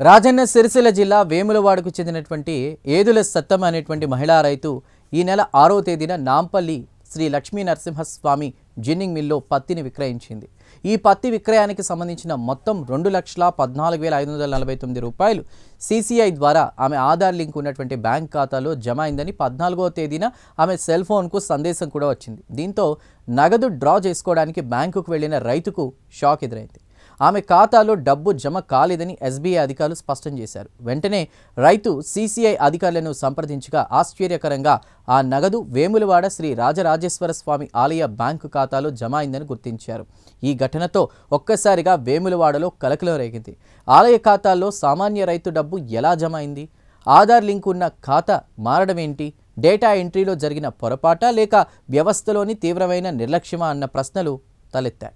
రాజన్న సిరిసిల్ల జిల్లా వేములవాడకు చెందినటువంటి ఏదుల సత్తమ్మ అనేటువంటి మహిళా రైతు ఈ నెల 6వ తేదీన నాంపల్లి శ్రీ లక్ష్మీ నరసింహస్వామి జిన్నింగ్ మిల్లో పత్తిని విక్రయించింది. ఈ పత్తి విక్రయానికి సంబంధించిన మొత్తం 2,14,549 రూపాయలు CCI ద్వారా ఆమె ఆధార్ లింక్ ఉన్నటువంటి బ్యాంక్ ఖాతాలో జమ అయిందని 14వ తేదీన ఆమె సెల్ ఫోన్కు సందేశం కూడా వచ్చింది. దీంతో నగదు డ్రా చేసుకోవడానికి బ్యాంకుకు వెళ్లిన రైతుకు షాక్ ఎదురైంది. ఆమె ఖాతాలో డబ్బు జమ కాలేదని SBI అధికారులు స్పష్టం చేశారు. వెంటనే రైతు CCI అధికారులను సంప్రదించగా ఆశ్చర్యకరంగా ఆ నగదు వేములవాడ శ్రీ రాజరాజేశ్వర స్వామి ఆలయ బ్యాంకు ఖాతాలో జమ అయిందని గుర్తించారు. ఈ ఘటనతో ఒక్కసారిగా వేములవాడలో కలకలం రేగింది. ఆలయ ఖాతాల్లో సామాన్య రైతు డబ్బు ఎలా జమ అయింది? ఆధార్ లింక్ ఉన్న ఖాతా మారడం ఏంటి? డేటా ఎంట్రీలో జరిగిన పొరపాట లేక వ్యవస్థలోని తీవ్రమైన నిర్లక్ష్యమా అన్న ప్రశ్నలు తలెత్తాయి.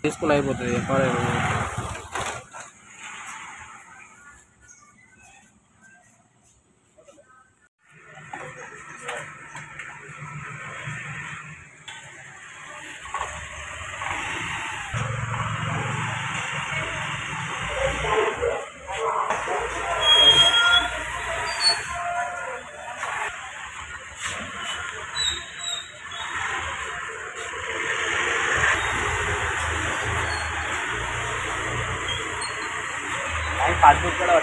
తీసుకుని అయిపోతుంది. పాస్బుక్ కూడా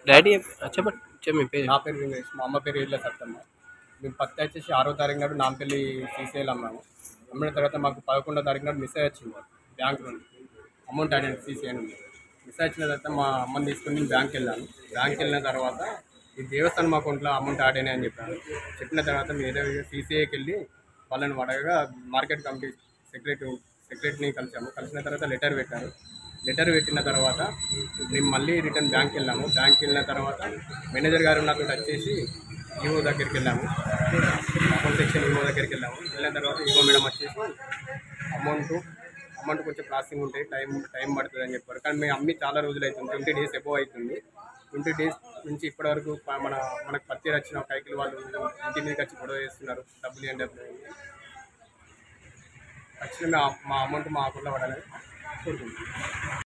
డాడీ చెప్పండి మీ పేరు. నా పేరు వినేష్, మా అమ్మ పేరు ఇళ్ళ సత్తమ్మ. మేము పత్తి వచ్చేసి 6వ తారీఖు నాడు నాంపల్లి సీసీఐలు అమ్మాము. అమ్మిన తర్వాత మాకు 11వ తారీఖు నాడు మెసేజ్ వచ్చింది బ్యాంక్ నుండి, అమౌంట్ యాడ్ అయింది సీసీఐ నుండి. మెసేజ్ వచ్చిన తర్వాత మా అమ్మని తీసుకుని నేను బ్యాంక్కి వెళ్ళాను. బ్యాంక్కి వెళ్ళిన తర్వాత ఈ దేవస్థానం అకౌంట్లో అమౌంట్ యాడ్ అయినాయి అని చెప్పాను. చెప్పిన తర్వాత మేము ఏదో సీసీఐకి వెళ్ళి వాళ్ళని అడగగా మార్కెట్ కమిటీ సెక్రటరీని కలిసిన తర్వాత లెటర్ పెట్టారు. లెటర్ పెట్టిన తర్వాత మేము మళ్ళీ రిటర్న్ బ్యాంక్కి వెళ్ళాము. బ్యాంక్కి వెళ్ళిన తర్వాత మేనేజర్ గారు నాతో వచ్చేసి ఈఓ దగ్గరికి వెళ్ళాము, అకౌంట్ సెక్షన్ ఈఓ దగ్గరికి వెళ్ళిన తర్వాత ఈఓ మేడం వచ్చేసి అమౌంట్ కొంచెం ప్రాసెసింగ్ ఉంటాయి, టైం పడుతుంది అని చెప్పారు. కానీ మేము అమ్మి చాలా రోజులు అవుతుంది, 20 days ఎబో అవుతుంది. 20 days నుంచి ఇప్పటివరకు మనకు పత్తి వచ్చిన కైకిలు వాళ్ళు ఇంటి మీదకి వచ్చి గొడవ చేస్తున్నారు, డబ్బులు ఏంటి యాక్చువల్లీ మా అమౌంట్ మా అకౌంట్లో పడాలని కోరుకుంటున్నాం.